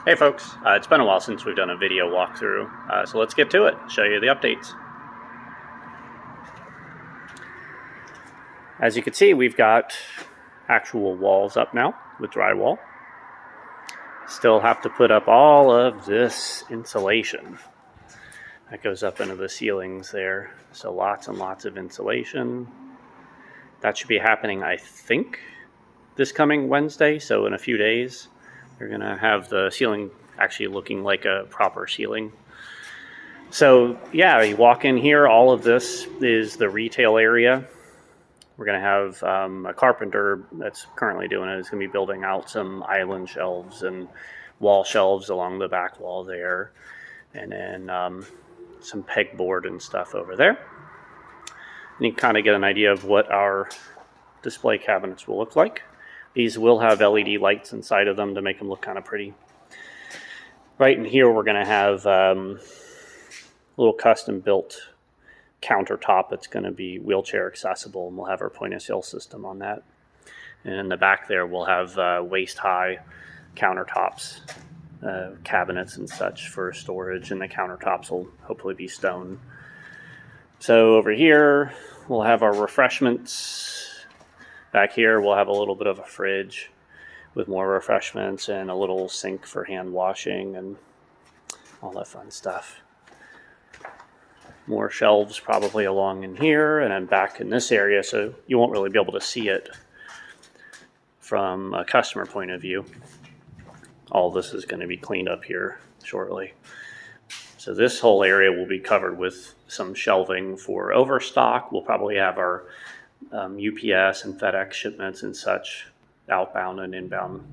Hey folks, it's been a while since we've done a video walkthrough, so let's get to it, show you the updates. As you can see, we've got actual walls up now with drywall. Still have to put up all of this insulation that goes up into the ceilings there. So lots and lots of insulation. That should be happening, I think, this coming Wednesday, so in a few days. You're going to have the ceiling actually looking like a proper ceiling. So yeah, you walk in here, all of this is the retail area. We're going to have a carpenter that's currently doing it is going to be building out some island shelves and wall shelves along the back wall there. And then some pegboard and stuff over there. And you kind of get an idea of what our display cabinets will look like. These will have LED lights inside of them to make them look kind of pretty. Right in here, we're going to have a little custom built countertop that's going to be wheelchair accessible, and we'll have our point of sale system on that. And in the back there, we'll have waist high countertops, cabinets and such for storage, and the countertops will hopefully be stone. So over here, we'll have our refreshments. Back here, we'll have a little bit of a fridge with more refreshments and a little sink for hand washing and all that fun stuff. More shelves probably along in here, and then back in this area, so you won't really be able to see it from a customer point of view. All this is going to be cleaned up here shortly. So this whole area will be covered with some shelving for overstock. We'll probably have our UPS and FedEx shipments and such, outbound and inbound,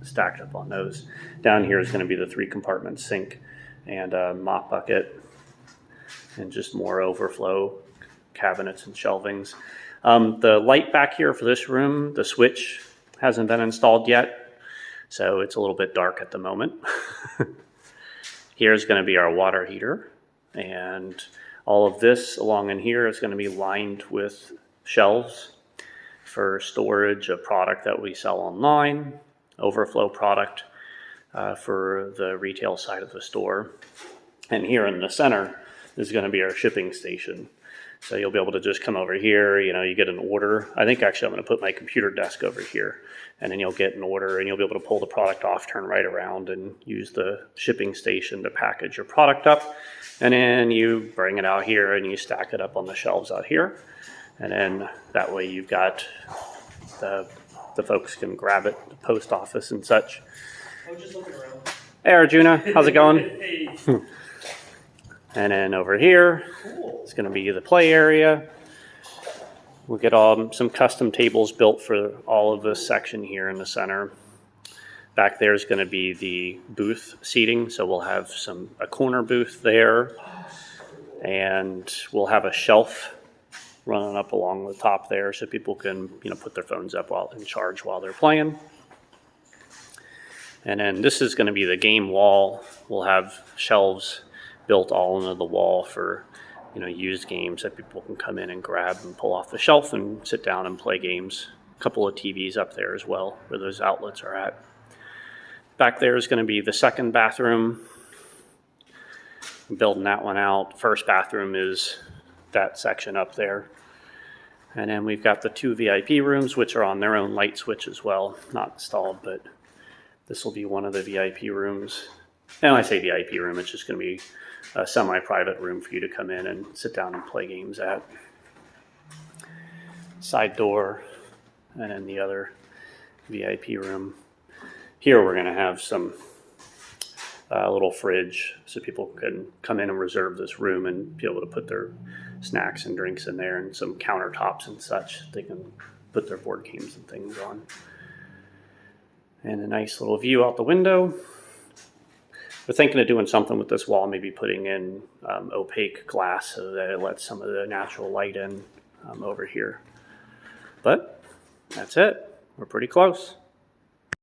stacked up on those. Down here is going to be the 3-compartment sink and a mop bucket and just more overflow cabinets and shelvings. The light back here for this room, the switch hasn't been installed yet, so it's a little bit dark at the moment. Here's going to be our water heater, and all of this along in here is going to be lined with shelves for storage of product that we sell online, overflow product for the retail side of the store. And here in the center is going to be our shipping station. So you'll be able to just come over here, you get an order. I think actually I'm going to put my computer desk over here, and then you'll get an order and you'll be able to pull the product off, turn right around and use the shipping station to package your product up. And then you bring it out here and you stack it up on the shelves out here. And then that way you've got the folks can grab it, the post office and such. I was just looking around. Hey Arjuna, how's it going? Hey. And then over here, Cool. it's going to be the play area. We'll get some custom tables built for all of this section here in the center. Back there is going to be the booth seating, so we'll have a corner booth there. And we'll have a shelf running up along the top there so people can put their phones up while in charge while they're playing. And then this is going to be the game wall. We'll have shelves built all into the wall for used games that people can come in and grab and pull off the shelf and sit down and play games. A couple of TVs up there as well where those outlets are at. Back there is going to be the second bathroom. I'm building that one out. First bathroom is that section up there. And then we've got the 2 VIP rooms, which are on their own light switch as well. Not installed, but this will be one of the VIP rooms. And when I say VIP room, it's just going to be a semi-private room for you to come in and sit down and play games at. Side door, and then the other VIP room. Here we're going to have some little fridge so people can come in and reserve this room and be able to put their snacks and drinks in there, and some countertops and such they can put their board games and things on. And a nice little view out the window. We're thinking of doing something with this wall, maybe putting in opaque glass so that it lets some of the natural light in over here. But that's it. We're pretty close.